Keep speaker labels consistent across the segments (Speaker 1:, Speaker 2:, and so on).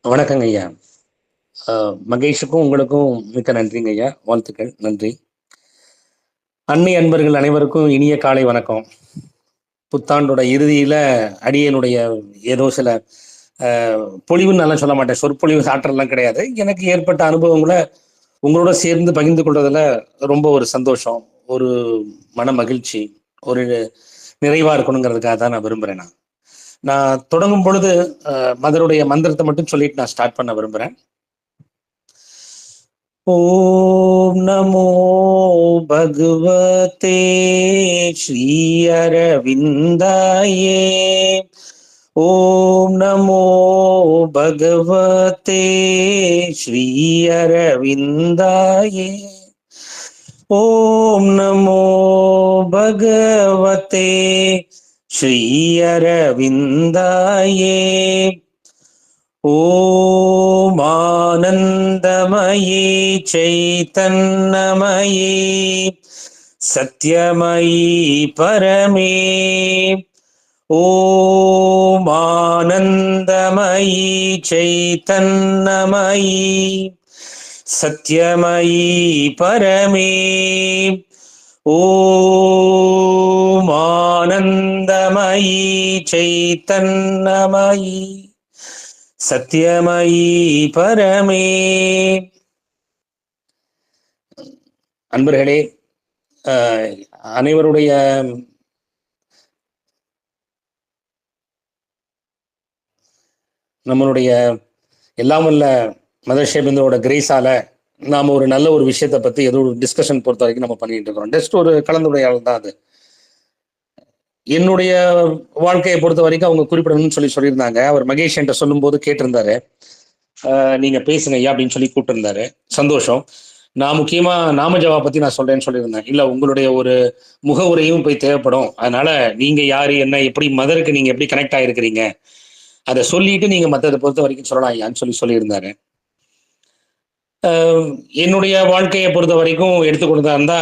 Speaker 1: வணக்கங்க ஐயா. மகேஷுக்கும் உங்களுக்கும் மிக்க நன்றிங்க ஐயா. வாழ்த்துக்கள். நன்றி. அன்னை அன்பர்கள் அனைவருக்கும் இனிய காலை வணக்கம். புத்தாண்டோட இறுதியில அடியேனுடைய ஏதோ சில பொழிவுன்னு நல்லா சொல்ல மாட்டேன். சொற்பொழிவு ஆற்றல்லாம் கிடையாது. எனக்கு ஏற்பட்ட அனுபவங்கள உங்களோட சேர்ந்து பகிர்ந்து கொள்றதுல ரொம்ப ஒரு சந்தோஷம், ஒரு மன மகிழ்ச்சி, ஒரு நிறைவா இருக்கணுங்கிறதுக்காக தான் நான் விரும்புறேன் நான். நான் தொடங்கும் பொழுது மதருடைய மந்திரத்தை மட்டும் சொல்லிட்டு நான் ஸ்டார்ட் பண்ண விரும்புறேன். ஓம் நமோ பகவதே ஸ்ரீ அரவிந்தாயே. ஓம் நமோ பகவதே ஸ்ரீ அரவிந்தாயே. ஓம் நமோ பகவதே ஸ்ரீ அரவிந்தாயே. ஓம் ஆனந்தமயே சைத்தன்யமயே சத்யமயி பரமே. ஓம் ஆனந்தமயி சைத்தன்யமயி சத்யமயி பரமே. ஓம் ஆனந்தமயி சைத்தன்யமயி சத்யமயி பரமே. அன்பர்களே, அனைவருடைய நம்மளுடைய எல்லாம் வல்ல மதர் ஷேபிந்தரோட கிரேஸால நாம ஒரு நல்ல ஒரு விஷயத்தை பத்தி ஏதோ ஒரு டிஸ்கஷன் பொறுத்த வரைக்கும் நம்ம பண்ணிட்டு இருக்கிறோம். ஜஸ்ட் ஒரு கலந்துரையாடல் தான் அது. என்னுடைய வாழ்க்கையை பொறுத்த வரைக்கும் அவங்க குறிப்பிடணும்னு சொல்லியிருந்தாங்க. அவர் மகேஷ் என்கிட்ட சொல்லும் போது கேட்டிருந்தாரு, நீங்க பேசுங்க ஐயா அப்படின்னு சொல்லி கூப்பிட்டிருந்தாரு. சந்தோஷம். நான் முக்கியமா நாமஜபா பத்தி நான் சொல்றேன்னு சொல்லியிருந்தேன். இல்ல, உங்களுடைய ஒரு முக உரையும் போய் தேவைப்படும். அதனால நீங்க யாரு, என்ன, எப்படி மதருக்கு நீங்க எப்படி கனெக்ட் ஆயிருக்கிறீங்க, அதை சொல்லிட்டு நீங்க மற்றதை பொறுத்த வரைக்கும் சொல்லலாம் ஐயான்னு சொல்லியிருந்தாரு. என்னுடைய வாழ்க்கையை பொறுத்த வரைக்கும் எடுத்துக்கொண்டதா இருந்தா,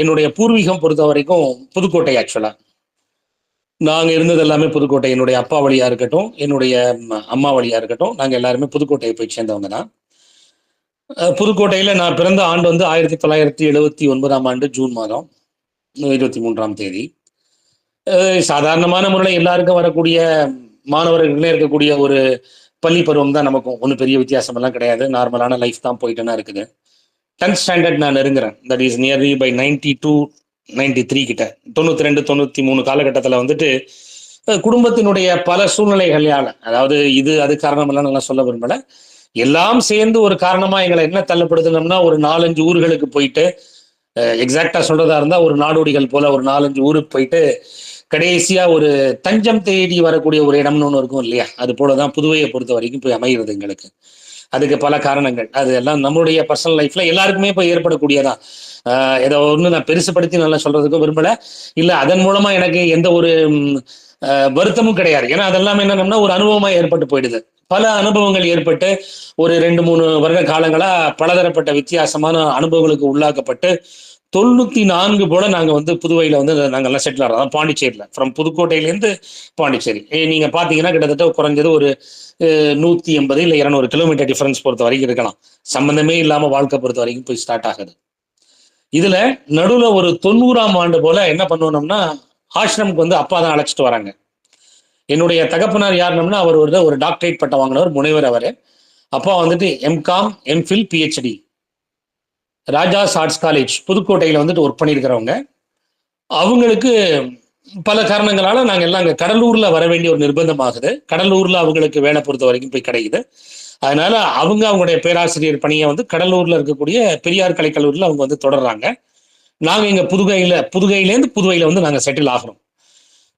Speaker 1: என்னுடைய பூர்வீகம் பொறுத்த வரைக்கும் புதுக்கோட்டை. ஆக்சுவலா நாங்க இருந்தது எல்லாமே புதுக்கோட்டை. என்னுடைய அப்பா வழியா இருக்கட்டும், என்னுடைய அம்மா வழியா இருக்கட்டும், நாங்க எல்லாருமே புதுக்கோட்டையை போய் சேர்ந்தவங்க தான். புதுக்கோட்டையில நான் பிறந்த ஆண்டு வந்து 1979ஆம் ஆண்டு ஜூன் மாதம் 23ஆம் தேதி. சாதாரணமான முறையில் எல்லாருக்கும் வரக்கூடிய மாணவர்களே இருக்கக்கூடிய ஒரு பள்ளி பருவம் தான் நமக்கும். ஒன்றும் பெரிய வித்தியாசம் எல்லாம் கிடையாது. நார்மலான லைஃப் தான் போயிட்டுனா இருக்குது. 10th ஸ்டாண்டர்ட் நான் நெருங்குறேன். தட் இஸ் நியர்லி பை 92 93 கிட்ட, 92 93 காலகட்டத்தில் வந்துட்டு குடும்பத்தினுடைய பல சூழ்நிலைகளால, அதாவது இது அது காரணம் எல்லாம் நல்லா சொல்ல விரும்பல, எல்லாம் சேர்ந்து ஒரு காரணமா எங்களை என்ன தள்ளப்படுதுனோம்னா, ஒரு 4-5 ஊர்களுக்கு போயிட்டு, எக்ஸாக்டா சொல்றதா இருந்தா ஒரு நாடோடிகள் போல ஒரு 4-5 ஊருக்கு போயிட்டு கடைசியா ஒரு தஞ்சம் தேடி வரக்கூடிய ஒரு இடம்னு ஒன்று இருக்கும் இல்லையா, அது போலதான் புதுவையை பொறுத்த வரைக்கும் போய் அமைகிறது எங்களுக்கு. அதுக்கு பல காரணங்கள், அது எல்லாம் நம்மளுடைய பர்சனல் லைஃப்ல எல்லாருக்குமே இப்போ ஏற்படக்கூடியதான். ஏதோ ஒன்று நான் பெருசுப்படுத்தி நல்லா சொல்றதுக்கும் விரும்பல. இல்ல அதன் மூலமா எனக்கு எந்த ஒரு வருத்தமும் கிடையாது. ஏன்னா அதெல்லாம் என்னன்னா ஒரு அனுபவமா ஏற்பட்டு போயிடுது. பல அனுபவங்கள் ஏற்பட்டு ஒரு 2-3 வருட காலங்களா பலதரப்பட்ட வித்தியாசமான அனுபவங்களுக்கு உள்ளாக்கப்பட்டு 94 போல நாங்க வந்து புதுவையில வந்து நாங்கெல்லாம் செட்டில் ஆகிறோம். பாண்டிச்சேரியில, ஃப்ரம் புதுக்கோட்டையிலேருந்து பாண்டிச்சேரி. நீங்க பாத்தீங்கன்னா கிட்டத்தட்ட குறைஞ்சது ஒரு 180 இல்லை 200 கிலோமீட்டர் டிஃபரன்ஸ் பொறுத்த வரைக்கும் இருக்கலாம். சம்பந்தமே இல்லாம வாழ்க்கை பொறுத்த வரைக்கும் போய் ஸ்டார்ட் ஆகுது. இதுல நடுவுல ஒரு 90ஆம் ஆண்டு போல என்ன பண்ணுவோம்னா, ஆசிரமுக்கு வந்து அப்பா தான் அழைச்சிட்டு வராங்க. என்னுடைய தகப்பனார் யாருனோம்னா, அவர் ஒரு டாக்டரேட் பட்டம் வாங்கினவர், முனைவர். அவரு அப்பா வந்துட்டு MCom, MPhil, PhD Raja's arts college புதுக்கோட்டையில வந்துட்டு ஒர்க் பண்ணியிருக்கிறவங்க. அவங்களுக்கு பல காரணங்களால நாங்கள் எல்லாம் அங்கே கடலூர்ல வர வேண்டிய ஒரு நிர்பந்தம் ஆகுது. கடலூர்ல அவங்களுக்கு வேலை பொறுத்த வரைக்கும் போய் கிடைக்குது. அதனால அவங்களுடைய பேராசிரியர் பணியை வந்து கடலூர்ல இருக்கக்கூடிய பெரியார் கலைக்கல்லூரியில் அவங்க வந்து தொடர்றாங்க. நாங்க இங்க புதுகையிலேருந்து புதுவையில வந்து நாங்க செட்டில் ஆகிறோம்.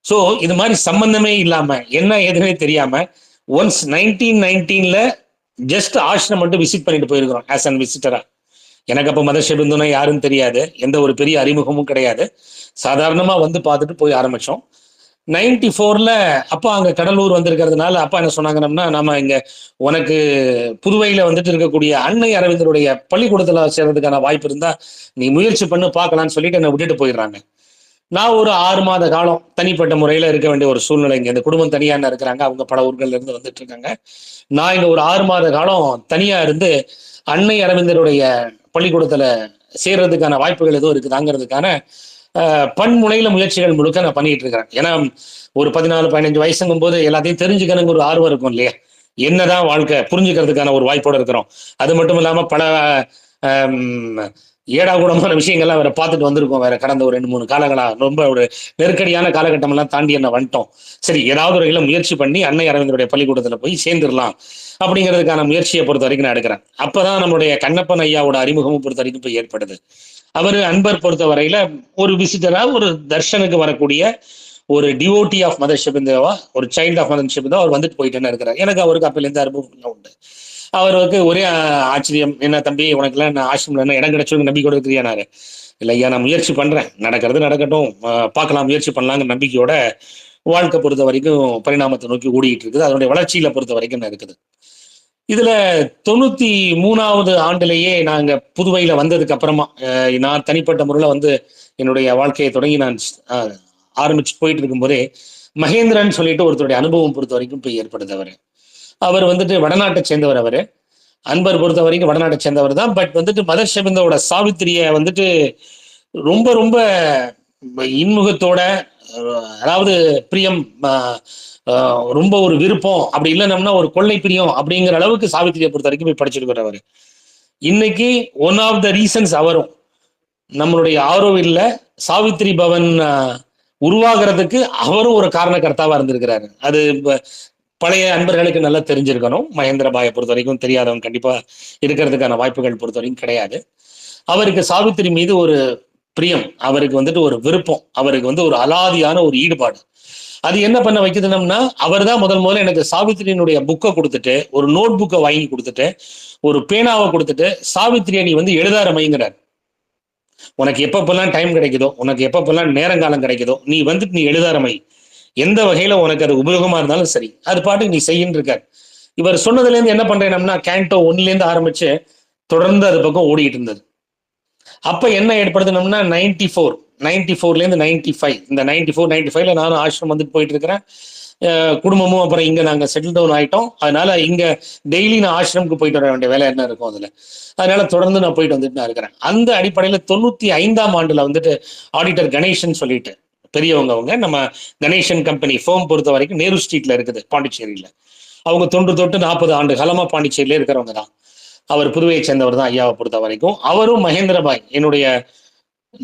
Speaker 1: ஸோ இது மாதிரி சம்பந்தமே இல்லாம என்ன ஏதுனே தெரியாம ஒன்ஸ் 1919ல ஜஸ்ட் ஆசிரம் மட்டும் விசிட் பண்ணிட்டு போயிருக்கிறோம் ஆஸ் அன் விசிட்டரா. எனக்கு அப்போ மதர்ஷபிந்துனா யாருன்னு தெரியாது, எந்த ஒரு பெரிய அறிமுகமும் கிடையாது. சாதாரணமா வந்து பார்த்துட்டு போய் ஆரம்பிச்சோம். 94ல அப்பா அங்க கடலூர் வந்திருக்கிறதுனால அப்பா என்ன சொன்னாங்கன்னா, நாம இங்க உனக்கு புதுவையில வந்துட்டு இருக்கக்கூடிய அன்னை அரவிந்தருடைய பள்ளிக்கூடத்துல சேர்றதுக்கான வாய்ப்பு இருந்தா நீ முயற்சி பண்ணு பார்க்கலாம்னு சொல்லிட்டு என்னை விட்டுட்டு போயிடுறாங்க. நான் ஒரு 6 மாத காலம் தனிப்பட்ட முறையில இருக்க வேண்டிய ஒரு சூழ்நிலை. இங்க இந்த குடும்பம் தனியா இருக்கிறாங்க. அவங்க பல ஊர்கள்ல இருந்து வந்துட்டு இருக்காங்க. நான் இங்க ஒரு 6 மாத காலம் தனியா இருந்து அன்னை அரவிந்தருடைய பள்ளிக்கூடத்துல சேர்றதுக்கான வாய்ப்புகள் எதுவும் இருக்குதாங்கிறதுக்கான பன்முனையில முயற்சிகள் முழுக்க நான் பண்ணிட்டு இருக்கிறேன். ஏன்னா ஒரு 14, 15 வயசுங்கும் போது எல்லாத்தையும் தெரிஞ்சுக்கணுங்கிற ஒரு ஆர்வம் இருக்கும் இல்லையா? என்னதான் வாழ்க்கை புரிஞ்சுக்கிறதுக்கான ஒரு வாய்ப்போட இருக்கிறோம். அது மட்டும் இல்லாம பல ஏடாகூடமான விஷயங்கள்லாம் வேற பார்த்துட்டு வந்திருக்கோம். வேற கடந்த ஒரு 2, 3 காலங்களா ரொம்ப ஒரு நெருக்கடியான காலகட்டம் எல்லாம் தாண்டி என்ன வந்துட்டோம். சரி, ஏதாவது ஒரு முயற்சி பண்ணி அன்னை அரவிந்தருடைய பள்ளிக்கூடத்துல போய் சேர்ந்துடலாம் அப்படிங்கிறதுக்கான முயற்சியை பொறுத்த வரைக்கும் நான் எடுக்கிறேன். அப்பதான் நம்மளுடைய கண்ணப்பன் ஐயாவோட அறிமுகமும் பொறுத்த வரைக்கும் இப்போ ஏற்படுது. அவர் அன்பர் பொறுத்த வரையில ஒரு விசிட்டரா ஒரு தர்ஷனுக்கு வரக்கூடிய ஒரு டிவோட்டி ஆஃப் மதர் ஷெபிந்தேவா, ஒரு சைல்டு ஆஃப் மதர் ஷெபிந்தேவா அவர் வந்துட்டு போயிட்டு இருக்கிறார். எனக்கு அவருக்கு அப்பலேருந்து அனுபவம் உண்டு. அவருக்கு ஒரே ஆச்சரியம், என்ன தம்பி உனக்குலாம் நான் ஆசிரமில் என்ன இடம் கிடைச்சவங்க நம்பிக்கை இருக்கிறியானாரு. இல்லை ஐயா, நான் முயற்சி பண்றேன், நடக்கிறது நடக்கட்டும், பார்க்கலாம், முயற்சி பண்ணலாங்கிற நம்பிக்கையோட வாழ்க்கை பொறுத்த வரைக்கும் பரிணாமத்தை நோக்கி ஓடிட்டு இருக்குது. அதனுடைய வளர்ச்சியில பொறுத்த வரைக்கும் இருக்குது. இதுல 93வது ஆண்டுலேயே நாங்க புதுவையில வந்ததுக்கு அப்புறமா நான் தனிப்பட்ட முறையில் வந்து என்னுடைய வாழ்க்கையை தொடங்கி நான் ஆரம்பிச்சு போயிட்டு இருக்கும் போதே மகேந்திரன் சொல்லிட்டு ஒருத்தருடைய அனுபவம் பொறுத்த வரைக்கும் போய் ஏற்படுது. அவர் வந்துட்டு வடநாட்டை சேர்ந்தவர். அவர் அன்பர் பொறுத்த வரைக்கும் வடநாட்டை சேர்ந்தவர் தான். பட் வந்துட்டு மதர் ஷெபிந்தோட சாவித்திரிய வந்துட்டு ரொம்ப ரொம்ப இன்முகத்தோட, அதாவது பிரியம், ரொம்ப ஒரு விருப்பம், அப்படி இல்லைன்னா ஒரு கொள்ளை பிரியம் அப்படிங்கிற அளவுக்கு சாவித்திரியை பொறுத்த வரைக்கும் போய் படிச்சிருக்கிறவர். இன்னைக்கு ஒன் ஆஃப் த ரீசன்ஸ் அவரும் நம்மளுடைய ஆரோவில்ல சாவித்திரி பவன் உருவாகிறதுக்கு அவரும் ஒரு காரணக்கர்த்தாவா இருந்திருக்கிறாரு. அது பழைய அன்பர்களுக்கு நல்லா தெரிஞ்சிருக்கணும். மகேந்திரபாயை பொறுத்த வரைக்கும் தெரியாதவங்க கண்டிப்பா இருக்கிறதுக்கான வாய்ப்புகள் பொறுத்த வரைக்கும் கிடையாது. அவருக்கு சாவித்திரி மீது ஒரு பிரியம், அவருக்கு வந்துட்டு ஒரு விருப்பம், அவருக்கு வந்து ஒரு அலாதியான ஒரு ஈடுபாடு. அது என்ன பண்ண வைக்குதுனோம்னா, அவர் தான் முதல்ல எனக்கு சாவித்திரியினுடைய புக்கை கொடுத்துட்டு, ஒரு நோட் புக்கை வாங்கி கொடுத்துட்டு, ஒரு பேனாவை கொடுத்துட்டு, சாவித்திரியை நீ வந்து எழுதாரமைங்கிறார். உனக்கு எப்பப்பெல்லாம் டைம் கிடைக்குதோ, உனக்கு எப்பப்பெல்லாம் நேரங்காலம் கிடைக்குதோ, நீ வந்துட்டு நீ எழுதாரமை, எந்த வகையில உனக்கு அது உபயோகமா இருந்தாலும் சரி, அது பாட்டுக்கு நீ செய்யின்னு இருக்கார். இவர் சொன்னதுல இருந்து என்ன பண்றேன்னா, கேண்டோ 1ல இருந்து ஆரம்பிச்சு தொடர்ந்து அது பக்கம் ஓடிட்டு இருந்தது. அப்ப என்ன ஏற்படுத்தணும்னா 94ல இருந்து 95, இந்த 94, 95ல நானும் ஆசிரமம் வந்துட்டு போயிட்டு இருக்கிறேன். குடும்பமும் அப்புறம் இங்க நாங்க செட்டில் டவுன் ஆயிட்டோம். அதனால இங்க டெய்லி நான் ஆசிரமுக்கு போயிட்டு வர வேண்டிய வேலை என்ன இருக்கும் அதுல. அதனால தொடர்ந்து நான் போயிட்டு வந்துட்டு நான் இருக்கிறேன். அந்த அடிப்படையில 95ஆம் ஆண்டுல வந்துட்டு ஆடிட்டர் கணேசன் சொல்லிட்டு பெரியவங்க, அவங்க நம்ம கணேசன் கம்பெனி ஃபோம் பொறுத்த வரைக்கும் நேரு ஸ்ட்ரீட்ல இருக்குது பாண்டிச்சேரியில. அவங்க தொன்று தொட்டு 40 ஆண்டு காலமா பாண்டிச்சேரியில இருக்கிறவங்க தான். அவர் புதுவையை சேர்ந்தவர் தான் ஐயாவை பொறுத்த வரைக்கும். அவரும் மகேந்திரபாய் என்னுடைய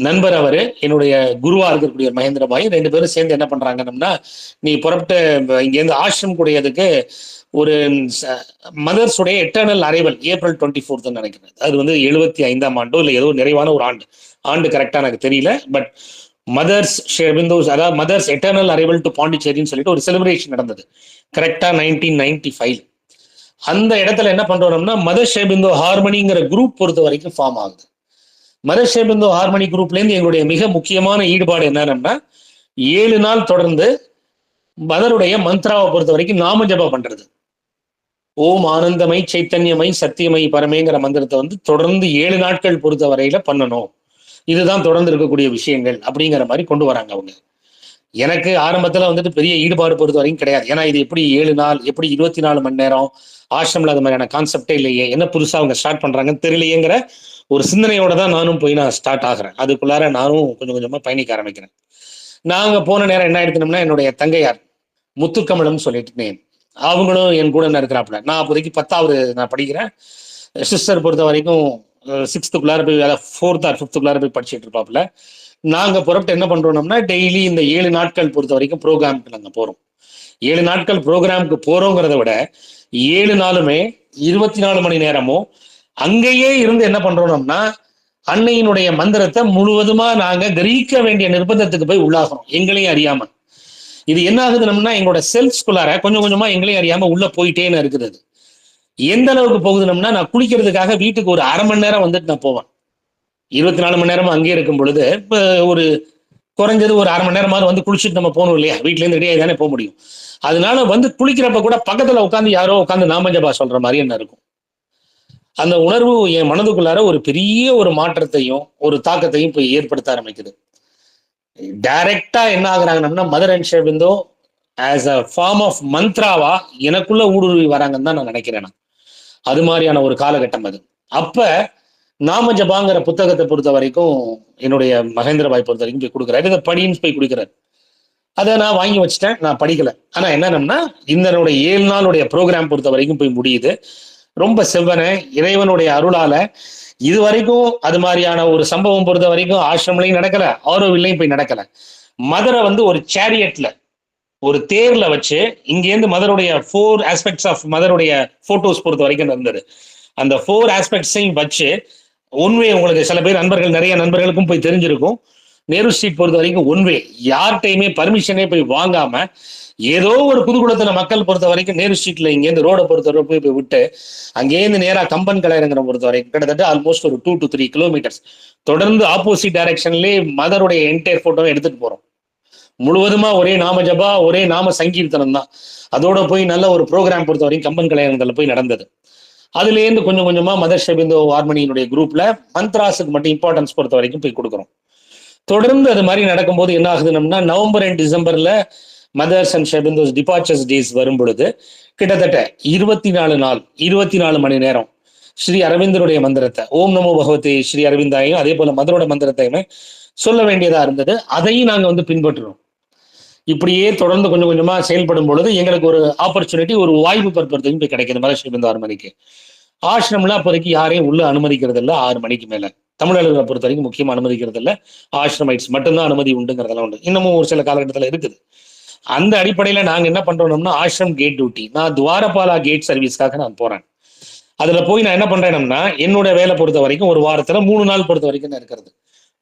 Speaker 1: நண்பர், அவரு என்னுடைய குருவா இருக்கக்கூடிய மகேந்திரபாய், 2 பேரும் சேர்ந்து என்ன பண்றாங்கன்னா, நீ புறப்பட்டு இங்கேருந்து ஆசிரம் கூடியதுக்கு ஒரு மதர்ஸுடைய எட்டர்னல் அரைவல் ஏப்ரல் 24 நினைக்கிறேன். அது வந்து 75ஆம் ஆண்டோ இல்லை ஏதோ நிறைவான ஒரு ஆண்டு கரெக்டா எனக்கு தெரியல. பட் மதர்ஸ் ஷெபிந்தோஸ், அதாவது மதர்ஸ் எட்டர்னல் அரைவல் டு பாண்டிச்சேரின்னு சொல்லிட்டு ஒரு செலிப்ரேஷன் நடந்தது கரெக்டா 1995. அந்த இடத்துல என்ன பண்றோம்னா, மதர் ஷெபிந்தோ ஹார்மனிங்கிற குரூப் பொறுத்த வரைக்கும் ஃபார்ம் ஆகுது. மதர் ஷெபிந்தோ ஹார்மனி குரூப்ல இருந்து எங்களுடைய மிக முக்கியமான ஈடுபாடு என்னன்னா, 7 நாள் தொடர்ந்து மதருடைய மந்த்ராவை பொறுத்த வரைக்கும் நாம ஜபம் பண்றது. ஓம் ஆனந்தமை சைத்தன்யமை சத்தியமை பரமேங்கிற மந்திரத்தை வந்து தொடர்ந்து 7 நாட்கள் பொறுத்த வரையில பண்ணணும். இதுதான் தொடர்ந்து இருக்கக்கூடிய விஷயங்கள் அப்படிங்கிற மாதிரி கொண்டு வராங்க அவங்க. எனக்கு ஆரம்பத்துல வந்துட்டு பெரிய ஈடுபாடு பொறுத்த வரைக்கும் கிடையாது. ஏன்னா இது எப்படி 7 நாள், எப்படி 24 மணி நேரம், ஆசிரமில் அது மாதிரியான கான்செப்டே இல்லையே, என்ன புதுசா அவங்க ஸ்டார்ட் பண்றாங்கன்னு தெரியலையேங்கிற ஒரு சிந்தனையோட தான் நானும் போய் நான் ஸ்டார்ட் ஆகிறேன். அதுக்குள்ளார நானும் கொஞ்சம் கொஞ்சமா பயணிக்க ஆரம்பிக்கிறேன். நாங்க போன நேரம் என்ன ஆயிடுச்சுனோம்னா, என்னுடைய தங்கையார் முத்துக்கமலம் சொல்லிட்டு நேம், அவங்களும் என் கூட இருக்கிறாப்புல. நான் அப்போதைக்கு 10வது நான் படிக்கிறேன். சிஸ்டர் பொறுத்த வரைக்கும் 6th போய் 4th or 5th போய் படிச்சுட்டு இருப்பாப்புல. நாங்க புறப்பட்டு என்ன பண்றோம்னா, டெய்லி இந்த 7 நாட்கள் பொறுத்த வரைக்கும் ப்ரோக்ராமுக்கு நாங்க போறோம். 7 நாட்கள் ப்ரோக்ராமுக்கு போறோங்கிறத விட 7 நாளுமே 24 மணி நேரமும் அங்கேயே இருந்து என்ன பண்றோம்னா, அன்னையினுடைய மந்திரத்தை முழுவதுமா நாங்க கிரகிக்க வேண்டிய நிர்பந்தத்துக்கு போய் உள்ளாகிறோம், எங்களையும் அறியாம. இது என்ன ஆகுதுன்னா, எங்களோட செல்ஃப்குள்ளார கொஞ்சம் கொஞ்சமா எங்களையும் அறியாம உள்ள போயிட்டேன்னு இருக்குது. எந்த அளவுக்கு போகுதுன்னா, நான் குளிக்கிறதுக்காக வீட்டுக்கு ஒரு 1/2 மணி நேரம் வந்துட்டு நான் போவேன். 24 மணி நேரமும் அங்கேயே இருக்கும் பொழுது, இப்போ ஒரு குறைஞ்சது ஒரு 1/2 மணி நேரமாவது வந்து குளிச்சுட்டு நம்ம போகணும் இல்லையா, வீட்டுல இருந்து ரெடியாகி தானே போக முடியும். அதனால வந்து குளிக்கிறப்ப கூட பக்கத்துல உட்காந்து யாரோ உட்காந்து நாமஜபா சொல்ற மாதிரி என்ன இருக்கும். அந்த உணர்வு என் மனதுக்குள்ளார ஒரு பெரிய ஒரு மாற்றத்தையும் ஒரு தாக்கத்தையும் போய் ஏற்படுத்த ஆரம்பிக்குது. டைரக்டா என்ன ஆகுறாங்கன்னா mother and Aurobindo as a form of மந்த்ராவா எனக்குள்ள ஊடுருவி வராங்கன்னு தான் நான் நினைக்கிறேன். அது மாதிரியான ஒரு காலகட்டம் அது. அப்ப நாம ஜபாங்கிற புத்தகத்தை பொறுத்த வரைக்கும் என்னுடைய மகேந்திரபாய் பொறுத்த வரைக்கும் போய் கொடுக்குறாரு. இதை படின்னு போய் கொடுக்குறாரு. அதை நான் வாங்கி வச்சுட்டேன். நான் படிக்கல. ஆனா என்னன்னா இந்த 7 நாளுடைய ப்ரோக்ராம் பொறுத்த வரைக்கும் போய் முடியுது. ரொம்ப செவ்வன இறைவனுடைய அருளால இது வரைக்கும் அது மாதிரியான ஒரு சம்பவம் பொறுத்த வரைக்கும் ஆசிரமலையும் நடக்கல, ஆரோவில்லையும் போய் நடக்கல. மதுரை ஒரு சேரியட்ல ஒரு தேர்ல வச்சு இங்கேருந்து மதருடைய 4 ஆஸ்பெக்ட்ஸ் ஆஃப் மதருடைய போட்டோஸ் பொறுத்த வரைக்கும் இருந்தது. அந்த 4 ஆஸ்பெக்ட்ஸையும் வச்சு ஒன்வே உங்களுக்கு சில பேர் நண்பர்கள் நிறைய நண்பர்களுக்கும் போய் தெரிஞ்சிருக்கும். நேரு ஸ்ட்ரீட் பொறுத்த வரைக்கும் ஒன்வே யார்கிட்டையுமே பர்மிஷனே போய் வாங்காம ஏதோ ஒரு புதுக்குளத்துல மக்கள் பொறுத்த வரைக்கும் நேரு ஸ்ட்ரீட்ல இங்கேருந்து ரோடை பொறுத்தவரை போய் விட்டு அங்கேருந்து நேரா கம்பன் கலையரங்கிற பொறுத்த வரைக்கும் கிட்டத்தட்ட ஆல்மோஸ்ட் ஒரு 2 to 3 கிலோமீட்டர்ஸ் தொடர்ந்து ஆப்போசிட் டைரக்ஷன்லேயே மதருடைய என்டையர் போட்டோவை எடுத்துட்டு போறோம். முழுவதுமா ஒரே நாம ஜபா, ஒரே நாம சங்கீர்த்தனம் தான். அதோட போய் நல்ல ஒரு ப்ரோக்ராம் பொறுத்த வரைக்கும் கம்பன் கலையரங்கத்தில் போய் நடந்தது. அதுலேருந்து கொஞ்சம் கொஞ்சமா மதர் ஷெபிந்தோ ஹார்மனியினுடைய குரூப்ல மந்த்ராஸுக்கு மட்டும் இம்பார்ட்டன்ஸ் பொறுத்த வரைக்கும் போய் கொடுக்குறோம். தொடர்ந்து அது மாதிரி நடக்கும்போது என்ன ஆகுதுன்னா நவம்பர் அண்ட் டிசம்பர்ல mother's and Aurobindo's departures days வரும் பொழுது கிட்டத்தட்ட 24 நாள் 24 மணி நேரம் ஸ்ரீ அரவிந்தருடைய மந்திரத்தை ஓம் நமோ பகவதி ஸ்ரீ அரவிந்தாயும் அதே போல மதரோட மந்திரத்தையுமே சொல்ல வேண்டியதா இருந்தது. அதையும் நாங்க பின்பற்றுறோம். இப்படியே தொடர்ந்து கொஞ்சம் கொஞ்சமா செயல்படும் பொழுது எங்களுக்கு ஒரு ஆப்பர்ச்சுனிட்டி, ஒரு வாய்ப்பு பற்படுத்தையும் போய் கிடைக்குது மதர் ஷெபிந்தோ ஹார்மனிக்கு. ஆசிரம்லாம் அப்போதைக்கு யாரையும் உள்ள அனுமதிக்கிறது இல்லை 6 மணிக்கு மேல. தமிழர்களை பொறுத்த வரைக்கும் முக்கியமா அனுமதிக்கிறது இல்லை. ஆசிரமைட்ஸ் மட்டும்தான் அனுமதி உண்டுங்கிறதெல்லாம் உண்டு. இன்னமும் ஒரு சில காலகட்டத்தில் இருக்குது. அந்த அடிப்படையில நாங்க என்ன பண்றோம்னா ஆசிரம் கேட் டியூட்டி, நான் துவாரபாலா கேட் சர்வீஸ்க்காக நான் போறேன். அதுல போய் நான் என்ன பண்றேன்னா என்னோட வேலை பொறுத்த வரைக்கும் ஒரு வாரத்துல 3 நாள் பொறுத்த வரைக்கும் இருக்கிறது.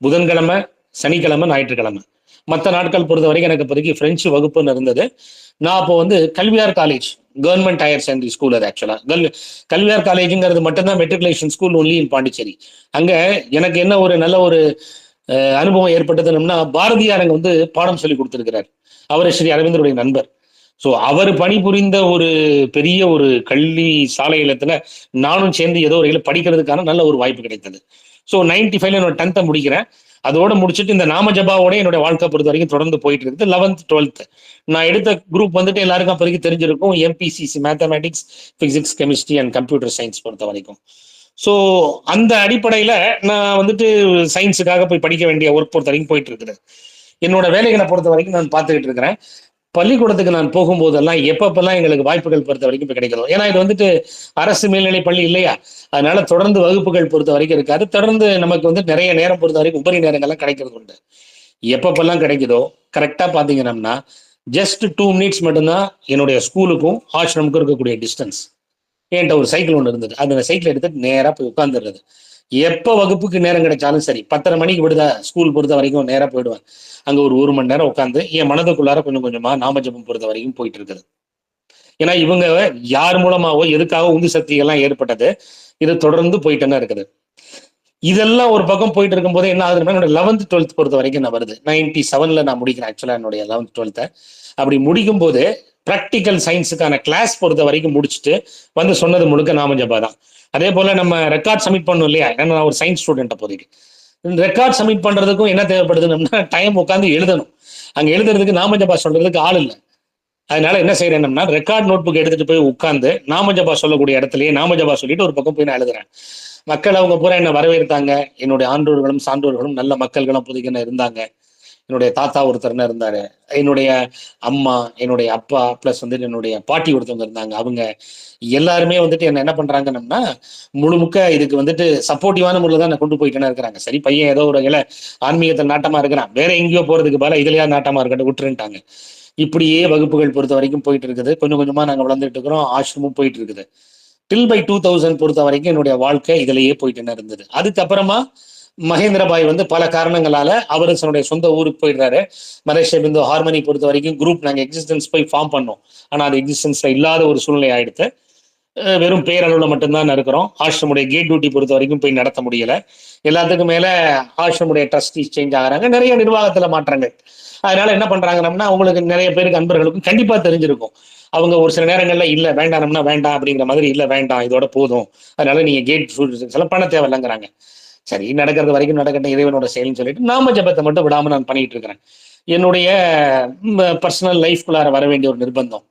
Speaker 1: புதன்கிழமை, சனிக்கிழமை, ஞாயிற்றுக்கிழமை. மற்ற நாட்கள் பொறுத்த வரைக்கும் எனக்கு இப்போதைக்கு பிரெஞ்சு வகுப்புன்னு இருந்தது. நான் அப்போ Kalve college government higher secondary school. அது ஆக்சுவலா கல்வியார் காலேஜுங்கிறது மட்டும்தான் matriculation school only in Pondicherry. அங்க எனக்கு என்ன ஒரு நல்ல ஒரு அனுபவம் ஏற்பட்டதுன்னா பாரதியார் அங்க பாடம் சொல்லி கொடுத்துருக்கிறார். அவர் ஸ்ரீ அரவிந்தருடைய நண்பர். ஸோ அவர் பணிபுரிந்த ஒரு பெரிய ஒரு கல்வி சாலையிலத்துல நானும் சேர்ந்து ஏதோ ஒரு படிக்கிறதுக்கான நல்ல ஒரு வாய்ப்பு கிடைத்தது. ஸோ 95 என்னோட 10th முடிக்கிறேன். அதோட முடிச்சுட்டு இந்த நாம ஜபாவோட என்னுடைய வாழ்க்கை பொறுத்த வரைக்கும் தொடர்ந்து போயிட்டு இருக்குது. 11th 12th நான் எடுத்த குரூப் எல்லாருக்கும் அப்போதைக்கு தெரிஞ்சிருக்கும். MPCC, mathematics, physics, chemistry and computer science பொறுத்த வரைக்கும். ஸோ அந்த அடிப்படையில நான் சயின்ஸுக்காக போய் படிக்க வேண்டிய ஒர்க் பொறுத்த வரைக்கும் போயிட்டு இருக்குது. என்னோட வேலைகளை பொறுத்த வரைக்கும் நான் பார்த்துக்கிட்டு இருக்கிறேன். பள்ளிக்கூடத்துக்கு நான் போகும்போதெல்லாம் எப்பப்பெல்லாம் எங்களுக்கு வாய்ப்புகள் பொறுத்த வரைக்கும் இப்போ கிடைக்கிறோம். ஏன்னா இது அரசு மேல்நிலை பள்ளி இல்லையா, அதனால தொடர்ந்து வகுப்புகள் பொறுத்த வரைக்கும் இருக்காது. தொடர்ந்து நமக்கு நிறைய நேரம் பொறுத்த வரைக்கும் உபரி நேரங்கள்லாம் கிடைக்கிறது உண்டு. எப்பப்பெல்லாம் கிடைக்குதோ கரெக்டா பாத்தீங்கன்னா ஜஸ்ட் 2 minutes மட்டும்தான் என்னுடைய ஸ்கூலுக்கும் ஆசிரமுக்கும் இருக்கக்கூடிய டிஸ்டன்ஸ். என்கிட்ட ஒரு சைக்கிள் ஒன்று இருந்தது. அந்த சைக்கிள் எடுத்துட்டு நேராக போய் உட்காந்துடுறது. எப்போ வகுப்புக்கு நேரம் கிடைச்சாலும் சரி, 10:30 மணிக்கு விடுதா ஸ்கூல் பொறுத்த வரைக்கும் நேராக போயிடுவேன். அங்கே ஒரு 1 மணி நேரம் உட்காந்து என் மனதுக்குள்ளார கொஞ்சம் கொஞ்சமா நாமஜபம் பொறுத்த வரைக்கும் போயிட்டு இருக்குது. ஏன்னா இவங்க யார் மூலமாவோ எதுக்காக உந்து சக்திகள்லாம் ஏற்பட்டது, இது தொடர்ந்து போயிட்டுன்னா இருக்குது. இதெல்லாம் ஒரு பக்கம் போயிட்டு இருக்கும் போது என்ன ஆகுதுன்னா என்னோட 11th 12th பொறுத்த வரைக்கும் நான் வருது. 97ல நான் முடிக்கிறேன் ஆக்சுவலா என்னுடைய 11th 12th. அப்படி முடிக்கும் போது ப்ராக்டிக்கல் சயின்ஸுக்கான கிளாஸ் பொறுத்த வரைக்கும் முடிச்சுட்டு சொன்னது முழுக்க நாமஜபா தான். அதே போல நம்ம ரெக்கார்ட் சப்மிட் பண்ணோம் இல்லையா, ஏன்னா நான் ஒரு சயின்ஸ் ஸ்டூடெண்ட் அப்போதைக்கு. ரெக்கார்ட் சப்மிட் பண்றதுக்கும் என்ன தேவைப்படுதுன்னா டைம் உட்காந்து எழுதணும். அங்க எழுதுறதுக்கு நாமஜபா சொல்றதுக்கு ஆள் இல்லை. அதனால என்ன செய்யறேன்னா ரெக்கார்ட் நோட் புக் எடுத்துட்டு போய் உட்காந்து நாமஜபா சொல்லக்கூடிய இடத்துலயே நாமஜபா சொல்லிட்டு ஒரு பக்கம் போய் நான் எழுதுறேன். மக்கள் அவங்க பூரா என்ன வரவேற்றாங்க. என்னுடைய ஆண்டோர்களும் சான்றோர்களும் நல்ல மக்கள்களும் புதுக்கு என்ன இருந்தாங்க. என்னுடைய தாத்தா ஒருத்தர்னு இருந்தாரு, என்னுடைய அம்மா, என்னுடைய அப்பா, பிளஸ் என்னுடைய பாட்டி ஒருத்தவங்க இருந்தாங்க. அவங்க எல்லாருமே என்ன பண்றாங்கன்னா முழுமுக்க இதுக்கு சப்போர்ட்டிவான முறையில் தான் கொண்டு போயிட்டே இருக்கிறாங்க. சரி பையன் ஏதோ ஒரு ஆன்மீகத்தில் நாட்டமா இருக்கிறான், வேற எங்கேயோ போறதுக்கு பதிலாக இதுலயா நாட்டமா இருக்கட்டும் விட்டுருட்டாங்க. இப்படியே வகுப்புகள் பொறுத்த வரைக்கும் போயிட்டு இருக்குது. கொஞ்சம் கொஞ்சமா நாங்க வளர்ந்துட்டு இருக்கிறோம். ஆசிரமும் போயிட்டு இருக்குது. டில் பை 2000 பொறுத்த வரைக்கும் என்னுடைய வாழ்க்கை இதுலயே போயிட்டு இருந்தது. அதுக்கப்புறமா மகேந்திரபாய் பல காரணங்களால அவரு தன்னுடைய சொந்த ஊருக்கு போயிடுறாரு. மதர் ஷெபிந்தோ ஹார்மனி பொறுத்த வரைக்கும் குரூப் நாங்க எக்ஸிஸ்டன்ஸ் போய் ஃபார்ம் பண்ணோம். ஆனா அது எக்ஸிஸ்டன்ஸ்ல இல்லாத ஒரு சூழ்நிலை ஆயிடுத்து. வெறும் பேரளவுல மட்டும்தான் இருக்கிறோம். ஆசிரமுடைய கேட் டியூட்டி பொறுத்த வரைக்கும் போய் நடத்த முடியல. எல்லாத்துக்கும் மேல ஆசிரமுடைய ட்ரஸ்டீஸ் சேஞ்ச் ஆகிறாங்க, நிறைய நிர்வாகத்துல மாற்றங்கள். அதனால என்ன பண்றாங்கன்னா அவங்களுக்கு நிறைய பேருக்கு அன்பர்களுக்கும் கண்டிப்பா தெரிஞ்சிருக்கும். அவங்க ஒரு சில நேரங்கள்ல இல்ல வேண்டாம்னா வேண்டாம் அப்படிங்கிற மாதிரி, இல்ல வேண்டாம் இதோட போதும், அதனால நீங்க கேட் எல்லாம் பண்ண தேவையில்லைங்கிறாங்க. சரி நடக்கிறது வரைக்கும் நடக்கட்டும், இறைவனோட செயல்னு சொல்லிட்டு நாம ஜபத்தை மட்டும் விடாம நான் பண்ணிட்டு இருக்கிறேன். என்னுடைய பர்சனல் லைஃப்குள்ளார வர வேண்டிய ஒரு நிர்பந்தம்.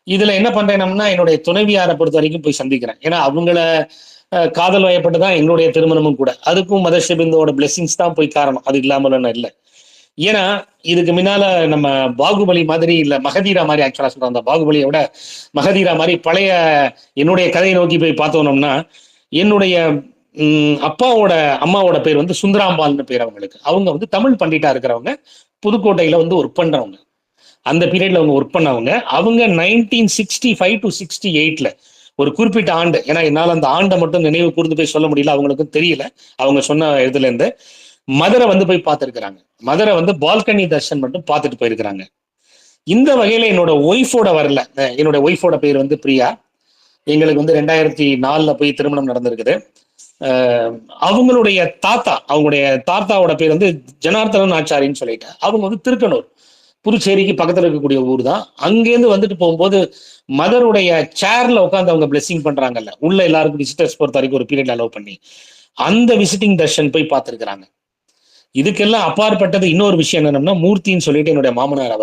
Speaker 1: இதுல என்ன பண்றேன்னா, என்னுடைய துணைவியாரை பொறுத்த வரைக்கும் போய் சந்திக்கிறேன். ஏன்னா அவங்கள காதல் வயப்பட்டு தான் என்னுடைய திருமணமும் கூட. அதுக்கும் மதர்ஷிபிந்தோட பிளெஸிங்ஸ் தான் போய் காரணம். அது இல்லாமல் இல்லை. ஏன்னா இதுக்கு முன்னால நம்ம பாகுபலி மாதிரி இல்ல மகதீரா மாதிரி ஆக்சுவலா சொல்றோம். அந்த பாகுபலியை விட மகதீரா மாதிரி பழைய என்னுடைய கதையை நோக்கி போய் பார்த்தோம்னா, என்னுடைய அப்பாவோட அம்மாவோட பேர் வந்து சுந்தராம்பால்னு பேர் அவங்களுக்கு. அவங்க வந்து தமிழ் பண்டிட்டா இருக்கிறவங்க, புதுக்கோட்டையில வந்து ஒர்க் பண்றவங்க. அந்த பீரியட்ல அவங்க ஒர்க் பண்ணவங்க. அவங்க 1965 to 68ல ஒரு குறிப்பிட்ட ஆண்டு, ஏன்னா என்னால் அந்த ஆண்டை மட்டும் நினைவு கூர்ந்து போய் சொல்ல முடியல, அவங்களுக்கும் தெரியல. அவங்க சொன்ன இதுல இருந்து மதுரை வந்து போய் பார்த்துருக்கிறாங்க. மதுரை வந்து பால்கனி தர்ஷன் மட்டும் பார்த்துட்டு போயிருக்கிறாங்க. இந்த வகையில என்னோட ஒய்ஃபோட வரல. என்னோட ஒய்ஃபோட பேர் வந்து பிரியா. எங்களுக்கு வந்து 2004ல போய் திருமணம் நடந்திருக்குது. அவங்களுடைய தாத்தா, அவங்களுடைய தாத்தாவோட பேர் வந்து ஜனார்த்தனன் ஆச்சாரின்னு சொல்லிட்டு, அவங்க வந்து திருக்கனூர், புதுச்சேரிக்கு பக்கத்துல இருக்கக்கூடிய ஊர் தான். அங்கேருந்து வந்துட்டு போகும்போது மதருடைய சேர்ல உட்காந்து அவங்க பிளெஸிங் பண்றாங்கல்ல, உள்ள எல்லாருக்கும் விசிட்டர்ஸ் பொறுத்த வரைக்கும் ஒரு பீரியட் அலோவ் பண்ணி, அந்த விசிட்டிங் தர்ஷன் போய் பார்த்திருக்கிறாங்க. இதுக்கெல்லாம் அப்பாற்பட்டது இன்னொரு விஷயம் என்னன்னா, மூர்த்தின்னு சொல்லிட்டு என்னுடைய மாமனார்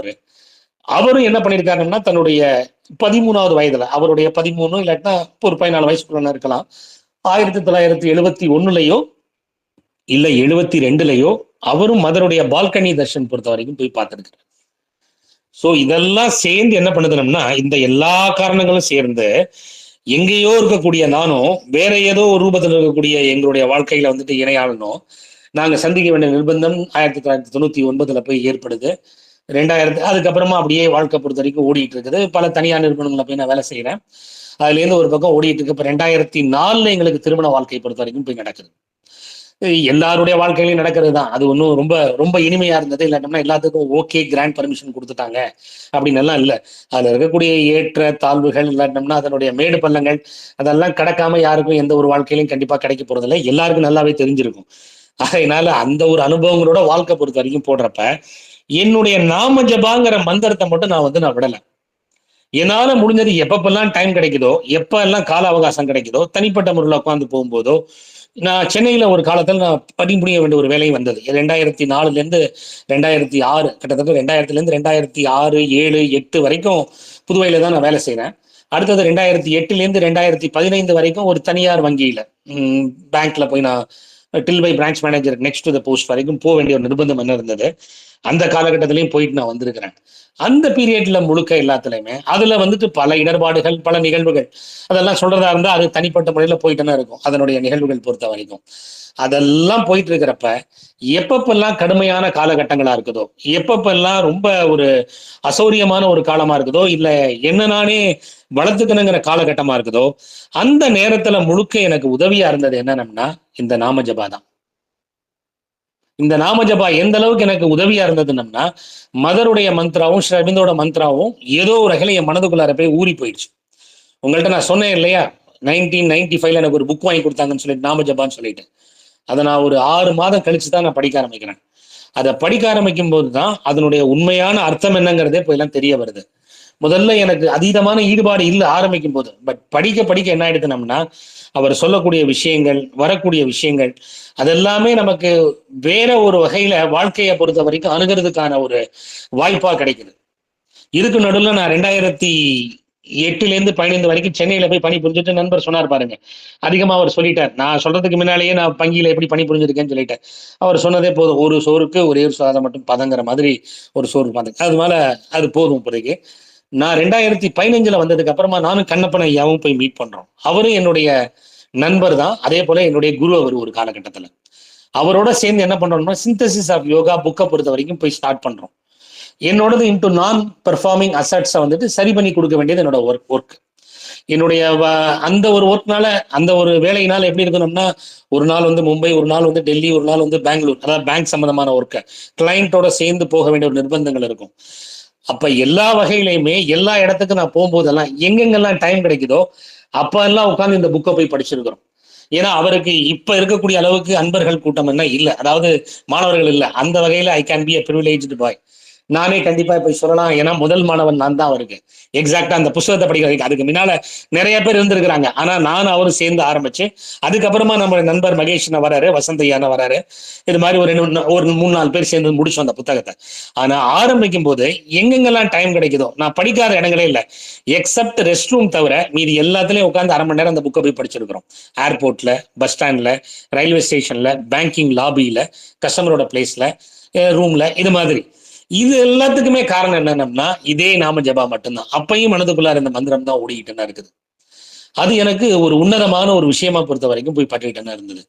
Speaker 1: அவரும் என்ன பண்ணியிருக்காருன்னா, தன்னுடைய 13வது வயதுல, அவருடைய 13 இல்லாட்டினா ஒரு 14 வயசுக்குள்ள இருக்கலாம், 1971லயோ இல்ல 72லயோ அவரும் மதருடைய பால்கனி தர்ஷன் பொறுத்த வரைக்கும் போய் பார்த்திருக்கிறார். சோ இதெல்லாம் சேர்ந்து என்ன பண்ணுதுன்னா, இந்த எல்லா காரணங்களும் சேர்ந்து எங்கேயோ இருக்கக்கூடிய நானும் வேற ஏதோ ஒரு ரூபத்தில் இருக்கக்கூடிய எங்களுடைய வாழ்க்கையில வந்துட்டு இணையாளனும் நாங்க சந்திக்க வேண்டிய நிர்பந்தம் 1999ல போய் ஏற்படுது. 2000 அதுக்கப்புறமா அப்படியே வாழ்க்கை பொறுத்த வரைக்கும் ஓடிட்டு இருக்குது. பல தனியார் நிறுவனங்களை போய் நான் வேலை செய்யறேன். அதுல இருந்து ஒரு பக்கம் ஓடிட்டு இருக்கு. இப்ப 2004ல எங்களுக்கு திருமண வாழ்க்கை பொறுத்த வரைக்கும் போய் நடக்குது. எல்லாருடைய வாழ்க்கையிலையும் நடக்கிறது தான். அது ஒன்றும் ரொம்ப ரொம்ப இனிமையா இருந்தது. இல்லாட்டோம்னா எல்லாத்துக்கும் ஓகே கிராண்ட் பர்மிஷன் கொடுத்துட்டாங்க அப்படின்னு எல்லாம் இல்லை. அதுல இருக்கக்கூடிய ஏற்ற தாழ்வுகள் இல்லாட்டோம்னா அதனுடைய மேடு பள்ளங்கள் அதெல்லாம் கடக்காம யாருக்கும் எந்த ஒரு வாழ்க்கையிலையும் கண்டிப்பா கிடைக்க போறதில்லை. எல்லாருக்கும் நல்லாவே தெரிஞ்சிருக்கும். அதனால அந்த ஒரு அனுபவங்களோட வாழ்க்கை பொறுத்த வரைக்கும் போடுறப்ப என்னுடைய நாம ஜபாங்கிற மந்திரத்தை மட்டும் நான் விடலை. என்னால முடிஞ்சது எப்பப்பெல்லாம் டைம் கிடைக்குதோ, எப்ப எல்லாம் கால அவகாசம் கிடைக்குதோ, தனிப்பட்ட முறையில் உட்காந்து போகும்போதோ, நான் சென்னையில ஒரு காலத்தில் நான் பணிபுரிய வேண்டிய ஒரு வேலையும் வந்தது. 2004லேருந்து 2006 கிட்டத்தட்ட 2000லேருந்து 2006, 7, 8 வரைக்கும் புதுவையில தான் நான் வேலை செய்யறேன். அடுத்தது 2008லேருந்து 2015 வரைக்கும் ஒரு தனியார் வங்கியில பேங்க்ல போய் நான் டில்பை branch manager next to the post வரைக்கும் போக வேண்டிய ஒரு நிர்பந்தம் என்ன இருந்தது. அந்த காலகட்டத்திலையும் போயிட்டு நான் வந்திருக்கிறேன். அந்த பீரியட்ல முழுக்க எல்லாத்துலயுமே அதுல வந்துட்டு பல இடர்பாடுகள், பல நிகழ்வுகள், அதெல்லாம் சொல்றதா இருந்தா அது தனிப்பட்ட முறையில போயிட்டுன்னு இருக்கும். அதனுடைய நிகழ்வுகள் பொறுத்த வரைக்கும் அதெல்லாம் போயிட்டு இருக்கிறப்ப எப்பப்பெல்லாம் கடுமையான காலகட்டங்களா இருக்குதோ, எப்பப்பெல்லாம் ரொம்ப ஒரு அசௌரியமான ஒரு காலமா இருக்குதோ, இல்ல என்ன நானே வளர்த்துக்கணுங்கிற காலகட்டமா இருக்குதோ, அந்த நேரத்துல முழுக்க எனக்கு உதவியா இருந்தது என்னன்னா இந்த நாம ஜபா தான். இந்த நாம ஜபா எந்த அளவுக்கு எனக்கு உதவியா இருந்ததுன்னா, மதருடைய மந்த்ராவும் ஸ்ரபிந்தோட மந்த்ராவும் ஏதோ ஒரு வகையில என் மனதுக்குள்ளார போய் ஊறி போயிடுச்சு. உங்கள்கிட்ட நான் சொன்னேன் இல்லையா, 1995ல எனக்கு ஒரு புக் வாங்கி கொடுத்தாங்கன்னு சொல்லிட்டு, நாம ஜபான்னு சொல்லிட்டு, அதை நான் ஒரு 6 மாதம் கழிச்சு தான் நான் படிக்க ஆரம்பிக்கிறேன். அதை படிக்க ஆரம்பிக்கும் போது தான் அதனுடைய உண்மையான அர்த்தம் என்னங்கிறதே போய் எல்லாம் தெரிய வருது. முதல்ல எனக்கு அதீதமான ஈடுபாடு இல்லை ஆரம்பிக்கும் போது. பட் படிக்க படிக்க என்ன ஆயிடுதுனோம்னா, அவர் சொல்லக்கூடிய விஷயங்கள், வரக்கூடிய விஷயங்கள் அதெல்லாமே நமக்கு வேற ஒரு வகையில வாழ்க்கையை பொறுத்த வரைக்கும் அணுகிறதுக்கான ஒரு வாய்ப்பா கிடைக்குது. இதுக்கு நடுவில் நான் 2008லேருந்து 15 வரைக்கும் சென்னையில போய் பணி புரிஞ்சுட்டு நண்பர் சொன்னார் பாருங்க, அதிகமா அவர் சொல்லிட்டார். நான் சொல்றதுக்கு முன்னாலேயே நான் பங்கியில எப்படி பணி புரிஞ்சிருக்கேன்னு சொல்லிட்டேன். அவர் சொன்னதே போதும், ஒரு சோறுக்கு ஒரே ஒரு சாதம் மட்டும் பதங்கிற மாதிரி ஒரு சோறு பதங்க, அது மேல அது போதும். இப்போதைக்கு நான் 2015ல வந்ததுக்கு அப்புறமா நானும் கண்ணப்பன் ஐயாவும் போய் மீட் பண்றோம். அவரும் என்னுடைய நண்பர் தான், அதே போல என்னுடைய குரு அவர். ஒரு காலகட்டத்துல அவரோட சேர்ந்து என்ன பண்றோம்னா, சிந்தசிஸ் ஆஃப் யோகா புக்கை பொறுத்த வரைக்கும் போய் ஸ்டார்ட் பண்றோம். என்னோடது இன்டு நான் பெர்ஃபார்மிங் அசட்ஸை வந்துட்டு சரி பண்ணி கொடுக்க வேண்டியது என்னோட ஒர்க். என்னுடைய அந்த ஒரு ஒர்க்னால, அந்த ஒரு வேலையினால எப்படி இருக்கணும்னா, ஒரு நாள் வந்து மும்பை, ஒரு நாள் வந்து டெல்லி, ஒரு நாள் வந்து பெங்களூர், அதாவது பேங்க் சம்பந்தமான ஒர்க்கை கிளைண்டோட சேர்ந்து போக வேண்டிய ஒரு நிர்பந்தங்கள் இருக்கும். அப்ப எல்லா வகையிலையுமே எல்லா இடத்துக்கும் நான் போகும்போதெல்லாம் எங்கெங்கெல்லாம் டைம் கிடைக்குதோ அப்ப எல்லாம் உட்காந்து இந்த புக்கை போய் படிச்சிருக்கிறோம். ஏன்னா அவருக்கு இப்ப இருக்கக்கூடிய அளவுக்கு அன்பர்கள் கூட்டம் என்ன இல்லை, அதாவது மாணவர்கள் இல்லை. அந்த வகையில I can be a privileged boy. நானே கண்டிப்பா போய் சொல்லலாம். ஏன்னா முதல் மாணவன் நான் தான் அவருக்கு. எக்ஸாக்ட்டா அந்த புத்தகத்தை படிக்கிறதுக்கு. அதுக்கு முன்னால நிறைய பேர் இருந்திருக்கிறாங்க. ஆனா நான் அவரும் சேர்ந்து ஆரம்பிச்சு, அதுக்கப்புறமா நம்ம நண்பர் மகேஷ் வராரு, வசந்த் ஐயா வராரு. இது மாதிரி ஒரு 3-4 பேர் சேர்ந்து முடிச்சோம் அந்த புத்தகத்தை. ஆனா ஆரம்பிக்கும் போது எங்கெங்கெல்லாம் டைம் கிடைக்குதோ, நான் படிக்காத இடங்களே இல்லை. எக்ஸப்ட் ரெஸ்ட் ரூம் தவிர மீதி எல்லாத்துலயும் உட்காந்து 1/2 மணி நேரம் அந்த புக்கை போய் படிச்சிருக்கிறோம். ஏர்போர்ட்ல, பஸ் ஸ்டாண்ட்ல, ரயில்வே ஸ்டேஷன்ல, பேங்கிங் லாபியில, கஸ்டமரோட பிளேஸ்ல, ரூம்ல, இது மாதிரி. இது எல்லாத்துக்குமே காரணம் என்னன்னா இதே நாம ஜபா மட்டும்தான். அப்பையும் மனதுக்குள்ளார இந்த மந்திரம் தான் ஓடிக்கிட்டு இருக்குது. அது எனக்கு ஒரு உன்னதமான ஒரு விஷயமா பொறுத்த வரைக்கும் போய் பட்டுக்கிட்டு இருந்தது.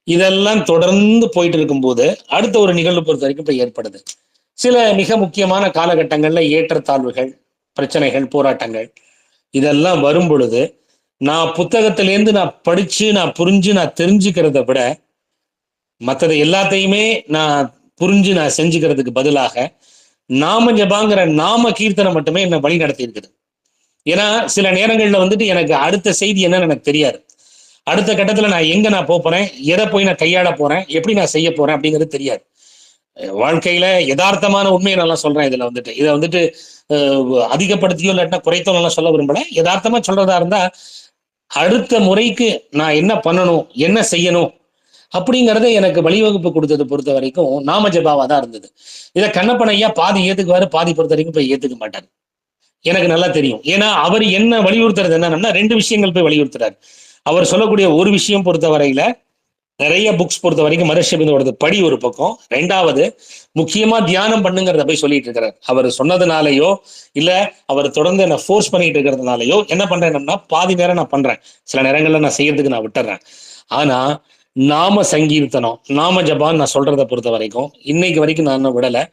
Speaker 1: இதெல்லாம் தொடர்ந்து போயிட்டு இருக்கும்போது அடுத்த ஒரு நிகழ்வு பொறுத்த வரைக்கும் இப்ப ஏற்படுது. சில மிக முக்கியமான காலகட்டங்கள்ல ஏற்றத்தாழ்வுகள், பிரச்சனைகள், போராட்டங்கள் இதெல்லாம் வரும் பொழுது நான் புத்தகத்திலேருந்து நான் படிச்சு நான் புரிஞ்சு நான் தெரிஞ்சுக்கிறத விட மற்றது எல்லாத்தையுமே நான் புரிஞ்சு நான் செஞ்சுக்கிறதுக்கு பதிலாக நாம ஜபாங்கிற நாம கீர்த்தனை மட்டுமே என்னை வழி நடத்தி இருக்குது. ஏன்னா சில நேரங்கள்ல வந்துட்டு எனக்கு அடுத்த செய்தி என்னன்னு எனக்கு தெரியாது. அடுத்த கட்டத்துல நான் எங்க நான் போறேன், எதை போய் நான் கையாள போறேன், எப்படி நான் செய்ய போறேன் அப்படிங்கிறது தெரியாது. வாழ்க்கையில யதார்த்தமான உண்மையை நல்லா சொல்றேன். இதுல வந்துட்டு இதை வந்துட்டு அதிகப்படுத்தியோ இல்லாட்டினா குறைத்தோ நல்லா சொல்ல விரும்பல. யதார்த்தமா சொல்றதா இருந்தா அடுத்த முறைக்கு நான் என்ன பண்ணணும், என்ன செய்யணும் அப்படிங்கிறத எனக்கு வழிவகுப்பு கொடுத்தது பொறுத்த வரைக்கும் நாம ஜபாவா தான் இருந்தது. இதை கண்ணப்பன் ஐயா பாதி ஏத்துக்குவாரு, பாதி பொறுத்த வரைக்கும் போய் ஏத்துக்க மாட்டாரு. எனக்கு நல்லா தெரியும். ஏன்னா அவர் என்ன வலியுறுத்துறது என்னன்னா 2 விஷயங்கள் போய் வலியுறுத்துறாரு. அவர் சொல்லக்கூடிய ஒரு விஷயம் பொறுத்த வரையில நிறைய புக்ஸ் பொறுத்த வரைக்கும் மதர்ஷபிந்தோடது படி ஒரு பக்கம். 2வது முக்கியமா தியானம் பண்ணுங்கிறத போய் சொல்லிட்டு இருக்கிறார். அவர் சொன்னதுனாலயோ இல்ல அவர் தொடர்ந்து என்ன ஃபோர்ஸ் பண்ணிட்டு இருக்கிறதுனாலயோ என்ன பண்றேன்னா பாதி நேரம் நான் பண்றேன், சில நேரங்கள்ல நான் செய்யறதுக்கு நான் விட்டுறேன். ஆனா நாம சங்கீர்த்தனம், நாம ஜபான் நான் சொல்றதை பொறுத்த வரைக்கும் இன்னைக்கு வரைக்கும் நான் இன்னும் விடலை.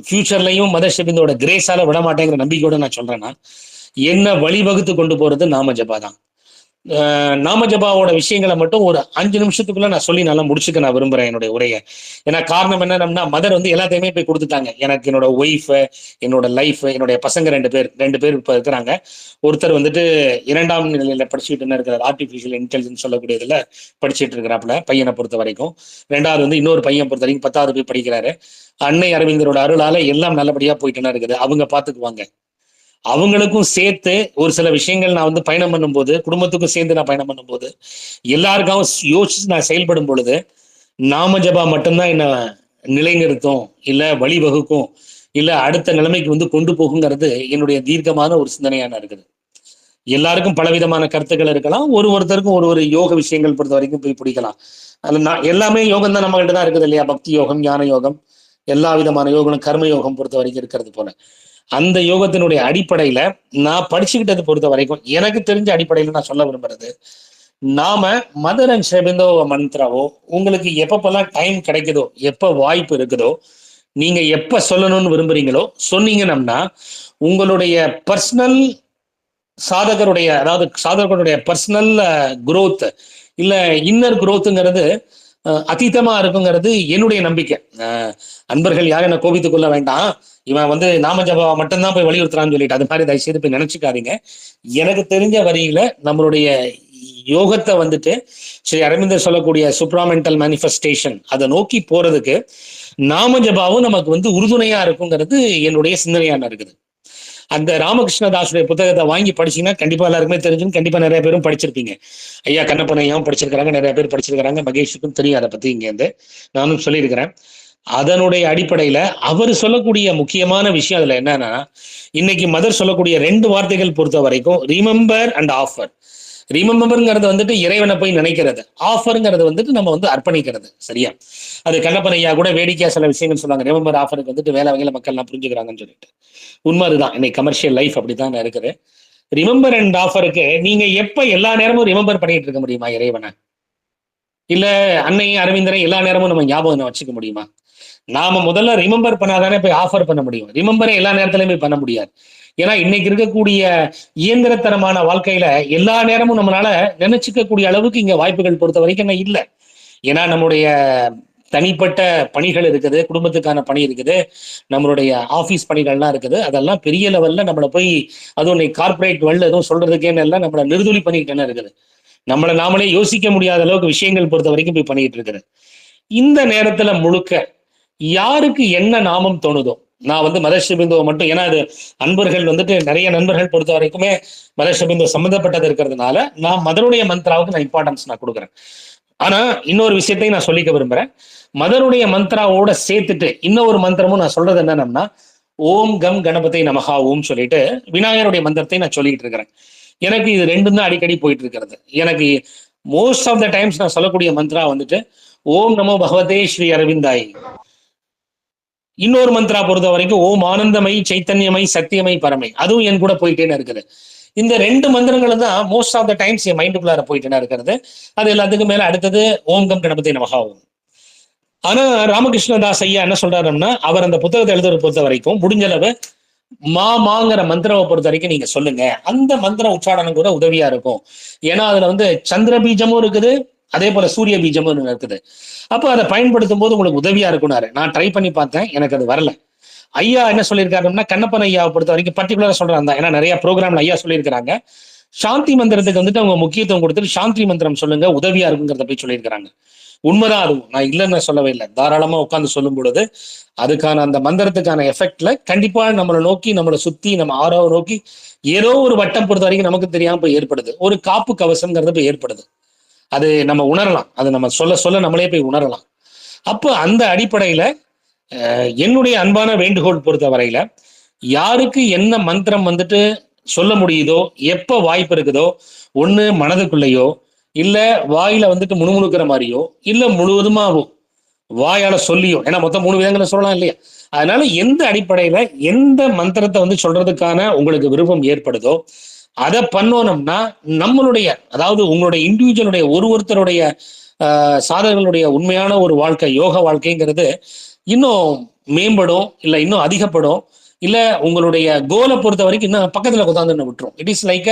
Speaker 1: ஃபியூச்சர்லையும் மதர்ஷபிந்தோட கிரேஸால விட மாட்டேங்கிற நம்பிக்கையோட நான் சொல்றேன்னா என்ன வழிவகுத்து கொண்டு போறது நாம ஜபா தான். நாம ஜபாவோட விஷயங்களை மட்டும் ஒரு 5 நிமிஷத்துக்குள்ள நான் சொல்லி நல்லா முடிச்சுக்க நான் விரும்புறேன் என்னுடைய உரையை. ஏன்னா காரணம் என்னன்னா மதர் வந்து எல்லாத்தையுமே போய் கொடுத்துட்டாங்க எனக்கு. என்னோட ஒய்ஃப், என்னோட லைஃப், என்னுடைய பசங்க 2 பேர் இப்ப இருக்கிறாங்க. ஒருத்தர் வந்துட்டு 2ஆம் நிலையில படிச்சுட்டு இருக்கிறார், ஆர்டிபிஷியல் இன்டெலிஜென்ஸ் சொல்லக்கூடியதுல படிச்சுட்டு இருக்கிறாப்புல பையனை பொறுத்த வரைக்கும். 2வது வந்து இன்னொரு பையன் பொறுத்த வரைக்கும் 10வது போய் படிக்கிறாரு. அன்னை அரவிந்தரோட அருளால எல்லாம் நல்லபடியா போயிட்டுனா இருக்குது. அவங்க பாத்துக்குவாங்க. அவங்களுக்கும் சேர்த்து ஒரு சில விஷயங்கள் நான் வந்து பயணம் பண்ணும்போது, குடும்பத்துக்கும் சேர்ந்து நான் பயணம் பண்ணும்போது, எல்லாருக்காகவும் யோசிச்சு நான் செயல்படும் பொழுது நாம ஜபா மட்டும்தான் என்ன நிலைநிறுத்தும், இல்ல வழிவகுக்கும், இல்ல அடுத்த நிலைமைக்கு வந்து கொண்டு போகுங்கிறது என்னுடைய தீர்க்கமான ஒரு சிந்தனையான இருக்குது. எல்லாருக்கும் பலவிதமான கருத்துக்கள் இருக்கலாம். ஒருத்தருக்கும் ஒரு யோக விஷயங்கள் பொறுத்த வரைக்கும் போய் பிடிக்கலாம். அதுல நான் எல்லாமே யோகம் தான் நம்ம கிட்ட தான் இருக்குது இல்லையா? பக்தி யோகம், ஞான யோகம், எல்லா விதமான யோகம், கர்ம யோகம் பொறுத்த வரைக்கும் இருக்கிறது போல. அந்த யோகத்தினுடைய அடிப்படையில நான் படிச்சுக்கிட்டது பொறுத்த வரைக்கும் எனக்கு தெரிஞ்ச அடிப்படையில நான் சொல்ல விரும்புறது, நாம மதர் அண்ட் ஷெபிந்தோ மந்த்ராவோ உங்களுக்கு எப்பப்பெல்லாம் டைம் கிடைக்குதோ, எப்ப வாய்ப்பு இருக்குதோ, நீங்க எப்ப சொல்லணும்னு விரும்புறீங்களோ சொன்னீங்கன்னா உங்களுடைய பர்சனல் சாதகருடைய, அதாவது சாதகருடைய பர்சனல் குரோத் இல்ல இன்னர் குரோத்துங்கிறது அதீதமா இருக்குங்கிறது என்னுடைய நம்பிக்கை. அன்பர்கள் யாரும் என்ன கோபித்துக் கொள்ள வேண்டாம், இவன் வந்து நாம ஜபா மட்டும்தான் போய் வலியுறுத்துறான்னு சொல்லிட்டு அது மாதிரி தயவுசெய்து போய் நினைச்சுக்காதீங்க. எனக்கு தெரிஞ்ச வரியில நம்மளுடைய யோகத்தை வந்துட்டு ஸ்ரீ அரவிந்தர் சொல்லக்கூடிய சுப்ராமெண்டல் மேனிஃபெஸ்டேஷன் அதை நோக்கி போறதுக்கு நாம ஜபாவும் நமக்கு வந்து உறுதுணையா இருக்குங்கிறது என்னுடைய சிந்தனையான இருக்குது. அந்த ராமகிருஷ்ணதாசுடைய புத்தகத்தை வாங்கி படிச்சீங்கன்னா கண்டிப்பா எல்லாருக்குமே தெரிஞ்சுன்னு, கண்டிப்பா நிறைய பேரும் படிச்சிருப்பீங்க. ஐயா கண்ணப்பன் ஐயாவும் படிச்சிருக்கிறாங்க, நிறைய பேர் படிச்சிருக்கிறாங்க, மகேஷுக்கும் தெரியும் அதை பத்தி. இங்க இருந்து நானும் சொல்லியிருக்கிறேன். அதனுடைய அடிப்படையில அவர் சொல்லக்கூடிய முக்கியமான விஷயம் அதுல என்னன்னா, இன்னைக்கு மதர் சொல்லக்கூடிய 2 வார்த்தைகள் பொறுத்த வரைக்கும் ரிமெம்பர் அண்ட் ஆஃபர். ரிமெம்பர்ங்கிறது வந்துட்டு இறைவனை போய் நினைக்கிறது, ஆஃபருங்கிறது வந்துட்டு நம்ம வந்து அர்ப்பணிக்கிறது. சரியா? அது கண்ணப்பன் ஐயா கூட வேடிக்கையா சில விஷயங்கள் சொன்னாங்க. ரிமெம்பர் ஆஃபருக்கு வந்துட்டு வேலை வகையில மக்கள் எல்லாம் புரிஞ்சுக்கிறாங்கன்னு சொல்லிட்டு. உண்மை அதுதான். இன்னைக்கு கமர்ஷியல் லைஃப் அப்படித்தான் இருக்குது. ரிமெம்பர் அண்ட் ஆஃபருக்கு நீங்க எப்ப எல்லா நேரமும் ரிமெம்பர் பண்ணிட்டு இருக்க முடியுமா இறைவனை? இல்ல அன்னையும் அரவிந்தரை எல்லா நேரமும் நம்ம ஞாபகம் வச்சுக்க முடியுமா? நாம முதல்ல ரிமெம்பர் பண்ணாதானே போய் ஆஃபர் பண்ண முடியும். ரிமெம்பரை எல்லா நேரத்திலையும் போய் பண்ண முடியாது. ஏன்னா இன்னைக்கு இருக்கக்கூடிய இயந்திரத்தனமான வாழ்க்கையில எல்லா நேரமும் நம்மளால நினைச்சுக்கக்கூடிய அளவுக்கு இங்க வாய்ப்புகள் பொறுத்த வரைக்கும் என்ன இல்லை. ஏன்னா நம்முடைய தனிப்பட்ட பணிகள் இருக்குது, குடும்பத்துக்கான பணி இருக்குது, நம்மளுடைய ஆபீஸ் பணிகள்லாம் இருக்குது. அதெல்லாம் பெரிய லெவல்ல நம்மளை போய் அதுவும் இன்னைக்கு கார்பரேட் வேர்ல்டு எதுவும் சொல்றதுக்கேன்னு எல்லாம் நம்மளை நிறுதுளி பண்ணிக்கிட்டே இருக்குது. நம்மளை நாமளே யோசிக்க முடியாத அளவுக்கு விஷயங்கள் பொறுத்த வரைக்கும் போய் பண்ணிட்டு இருக்குது. இந்த நேரத்துல முழுக்க யாருக்கு என்ன நாமம் தோணுதோ, நான் வந்து மதர்ஷிபிந்துவை மட்டும், ஏன்னா அது அன்பர்கள் வந்துட்டு நிறைய நண்பர்கள் பொறுத்த வரைக்குமே மதர்ஷிபிந்து சம்மந்தப்பட்டது இருக்கிறதுனால நான் மதருடைய மந்த்ராவுக்கு நான் இம்பார்ட்டன்ஸ் நான் கொடுக்குறேன். ஆனா இன்னொரு விஷயத்தையும் நான் சொல்லிக்க விரும்புறேன். மதருடைய மந்த்ராவோட சேர்த்துட்டு இன்னொரு மந்திரமும் நான் சொல்றது என்னன்னா, ஓம் கம் கணபதி நமகா ஓம் சொல்லிட்டு விநாயகருடைய மந்திரத்தை நான் சொல்லிட்டு இருக்கிறேன். எனக்கு இது ரெண்டும் தான் அடிக்கடி போயிட்டு இருக்கிறது. எனக்கு மோஸ்ட் ஆஃப் த டைம்ஸ் நான் சொல்லக்கூடிய மந்த்ரா வந்துட்டு ஓம் நமோ பகவதே ஸ்ரீ அரவிந்தாய். இன்னொரு மந்த்ரா பொறுத்த வரைக்கும் ஓம் ஆனந்தமை சைத்தன்யமை சத்தியமை பரமை, அதுவும் என் கூட போயிட்டேன்னு இருக்குது. இந்த ரெண்டு மந்திரங்களும் தான் மோஸ்ட் ஆஃப் த டைம்ஸ் என் மைண்டுக்குள்ளார போயிட்டேன்னா இருக்கிறது. அது எல்லாத்துக்கும் மேல அடுத்தது ஓம் கம் கணபதி நமகா ஓம். ஆனா ராமகிருஷ்ணதாஸ் ஐயா என்ன சொல்றாருன்னா, அவர் அந்த புத்தகத்தை எழுதுறத பொறுத்த வரைக்கும் முடிஞ்சளவு மாங்கிற மந்திரவை பொறுத்த வரைக்கும் நீங்க சொல்லுங்க, அந்த மந்திர உச்சாரணம் கூட உதவியா இருக்கும். ஏன்னா அதுல வந்து சந்திர பீஜமும் இருக்குது, அதே போல சூரிய பீஜமும் இருக்குது. அப்போ அதை பயன்படுத்தும் போது உங்களுக்கு உதவியா இருக்கும்னாரு. நான் ட்ரை பண்ணி பார்த்தேன், எனக்கு அது வரல. ஐயா என்ன சொல்லியிருக்காருன்னா, கண்ணப்பன் ஐயாவை பொறுத்த வரைக்கும் பர்டிகுலரா சொல்றாங்க, ஏன்னா நிறைய ப்ரோக்ராம்ல ஐயா சொல்லியிருக்கிறாங்க, சாந்தி மந்திரத்துக்கு வந்துட்டு அவங்க முக்கியத்துவம் கொடுத்துட்டு சாந்தி மந்திரம் சொல்லுங்க, உதவியா இருக்குங்கிறத போய் சொல்லியிருக்கிறாங்க. உண்மைதான், அதுவும் நான் இல்லைன்னு சொல்லவே இல்லை. தாராளமா உட்காந்து சொல்லும் பொழுது அதுக்கான அந்த மந்திரத்துக்கான எஃபெக்ட்ல கண்டிப்பா நம்மளை நோக்கி, நம்மளை சுத்தி, நம்ம ஆறாவை நோக்கி ஏதோ ஒரு வட்டம் பொறுத்த வரைக்கும் நமக்கு தெரியாம போய் ஏற்படுது. ஒரு காப்பு கவசம்ங்கிறது போய் ஏற்படுது. அது நம்ம உணரலாம், அது நம்ம சொல்ல சொல்ல நம்மளே போய் உணரலாம். அப்போ அந்த அடிப்படையில என்னுடைய அன்பான வேண்டுகோள் பொறுத்த வரையில யாருக்கு என்ன மந்திரம் வந்துட்டு சொல்ல முடியுதோ, எப்ப வாய்ப்பு இருக்குதோ, ஒண்ணு மனதுக்குள்ளேயோ இல்ல வாயில வந்துட்டு முணுமுணுக்கிற மாதிரியோ இல்ல முழுவதுமாவோ வாயால சொல்லியோ, ஏன்னா மொத்தம் 3 விதங்களை சொல்லலாம் இல்லையா? அதனால எந்த அடிப்படையில எந்த மந்திரத்தை வந்து சொல்றதுக்கான உங்களுக்கு விருப்பம் ஏற்படுதோ அதை பண்ணோம்னா நம்மளுடைய, அதாவது உங்களுடைய இண்டிவிஜுவலுடைய ஒருத்தருடைய சாதகர்களுடைய உண்மையான ஒரு வாழ்க்கை, யோக வாழ்க்கைங்கிறது இன்னும் மேம்படும், இல்ல இன்னும் அதிகப்படும், இல்ல உங்களுடைய கோலை பொறுத்த வரைக்கும் இன்னும் பக்கத்துல உட்காந்து விட்டுரும். இட் இஸ் லைக்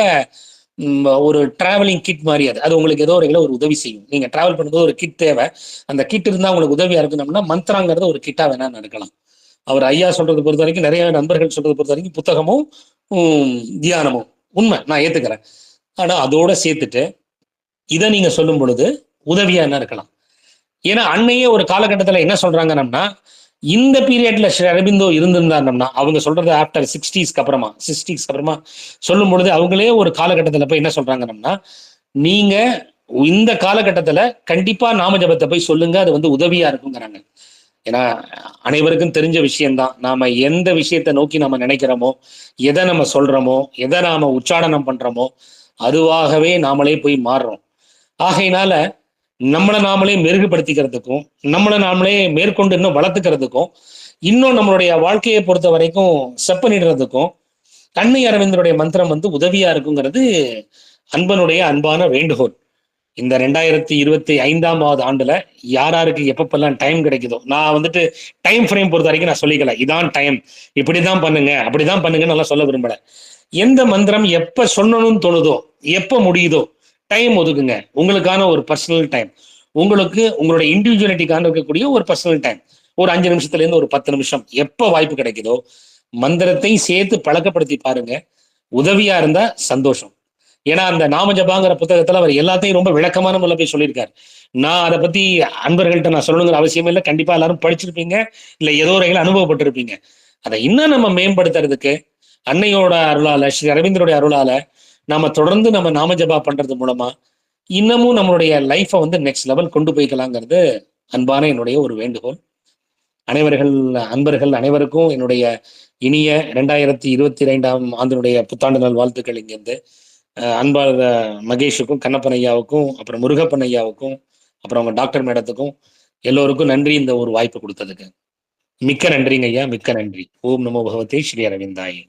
Speaker 1: ஒரு டிராவலிங் கிட் மாதிரி. அது உங்களுக்கு ஏதோ ஒரு உதவி செய்யும். நீங்க டிராவல் பண்ணும்போது ஒரு கிட் தேவை, அந்த கிட் இருந்தா உங்களுக்கு உதவியா இருக்கணும்னா மந்த்ராங்கிறது ஒரு கிட்டா வேணா நடக்கலாம். அவர் ஐயா சொல்றது பொறுத்த வரைக்கும், நிறைய நண்பர்கள் சொல்றது பொறுத்த வரைக்கும் புத்தகமும் தியானமும் உண்மை, நான் ஏத்துக்கிறேன். ஆனா அதோட சேர்த்துட்டு இதை நீங்க சொல்லும் பொழுது உதவியா என்ன இருக்கலாம். ஏன்னா அன்னையே ஒரு காலகட்டத்துல என்ன சொல்றாங்கன்னா, இந்த பீரியட்ல ஸ்ரீ அரபிந்தோ இருந்திருந்தாருன்னா, அவங்க சொல்றது ஆஃப்டர் 60ஸ்க்கு அப்புறமா சொல்லும் பொழுது அவங்களே ஒரு காலகட்டத்துல போய் என்ன சொல்றாங்கன்னா, நீங்க இந்த காலகட்டத்துல கண்டிப்பா நாம ஜபத்தை போய் சொல்லுங்க, அது வந்து உதவியா இருக்குங்கிறாங்க. ஏன்னா அனைவருக்கும் தெரிஞ்ச விஷயம்தான், நாம எந்த விஷயத்தை நோக்கி நம்ம நினைக்கிறோமோ, எதை நம்ம சொல்றோமோ, எதை நாம உச்சாடனம் பண்றோமோ அதுவாகவே நாமளே போய் மாறுறோம். ஆகையினால நம்மளை நாமளே மெருகுபடுத்திக்கிறதுக்கும், நம்மளை நாமளே மேற்கொண்டு இன்னும் வளர்த்துக்கிறதுக்கும், இன்னும் நம்மளுடைய வாழ்க்கையை பொறுத்த வரைக்கும் செப்பனிடுறதுக்கும் அன்னை அரவிந்தருடைய மந்திரம் வந்து உதவியா இருக்குங்கிறது அன்பனுடைய அன்பான வேண்டுகோள். இந்த 2025ஆம் ஆண்டுல யாராருக்கு எப்பப்பெல்லாம் டைம் கிடைக்குதோ, நான் வந்துட்டு டைம் ஃப்ரேம் பொறுத்த வரைக்கும் நான் சொல்லிக்கல, இதான் டைம், இப்படிதான் பண்ணுங்க அப்படிதான் பண்ணுங்கன்னு நல்லா சொல்ல விரும்பல. எந்த மந்திரம் எப்ப சொல்லணும்னு தோணுதோ, எப்ப முடியுதோ டைம் ஒதுக்குங்க. உங்களுக்கான ஒரு பர்சனல் டைம், உங்களுக்கு உங்களுடைய இண்டிவிஜுவலிட்டிக்கான இருக்கக்கூடிய ஒரு பர்சனல் டைம், ஒரு 5 நிமிஷத்துல இருந்து ஒரு 10 நிமிஷம் எப்ப வாய்ப்பு கிடைக்குதோ மந்திரத்தை சேர்த்து பழக்கப்படுத்தி பாருங்க. உதவியா இருந்தா சந்தோஷம். ஏன்னா அந்த நாமஜபாங்கிற புத்தகத்துல அவர் எல்லாத்தையும் ரொம்ப விளக்கமான முறையில் போய் சொல்லியிருக்காரு. நான் அதை பத்தி அன்பர்கள்ட்ட நான் சொல்லணுங்கிற அவசியம் இல்லை, கண்டிப்பா எல்லாரும் படிச்சிருப்பீங்க, இல்ல ஏதோ ஒரு வகையில் அனுபவப்பட்டிருப்பீங்க. அதை இன்னும் நம்ம மேம்படுத்துறதுக்கு அன்னையோட அருளால, ஸ்ரீ அரவிந்தருடைய அருளால நாம தொடர்ந்து நம்ம நாமஜபா பண்றது மூலமா இன்னமும் நம்மளுடைய லைஃப்பை வந்து நெக்ஸ்ட் லெவல் கொண்டு போய்க்கலாங்கிறது அன்பான என்னுடைய ஒரு வேண்டுகோள். அன்பர்கள் அனைவருக்கும் என்னுடைய இனிய 2022ஆம் ஆண்டினுடைய புத்தாண்டு நாள் வாழ்த்துக்கள். இங்கிருந்து அன்பான மகேஷுக்கும், கண்ணப்பன் ஐயாவுக்கும், அப்புறம் முருகப்பன் ஐயாவுக்கும், அப்புறம் அவங்க டாக்டர் மேடத்துக்கும் எல்லோருக்கும் நன்றி, இந்த ஒரு வாய்ப்பு கொடுத்ததுக்கு மிக்க நன்றிங்க ஐயா, மிக்க நன்றி. ஓம் நமோ பகவதே ஸ்ரீ அரவிந்தாய்.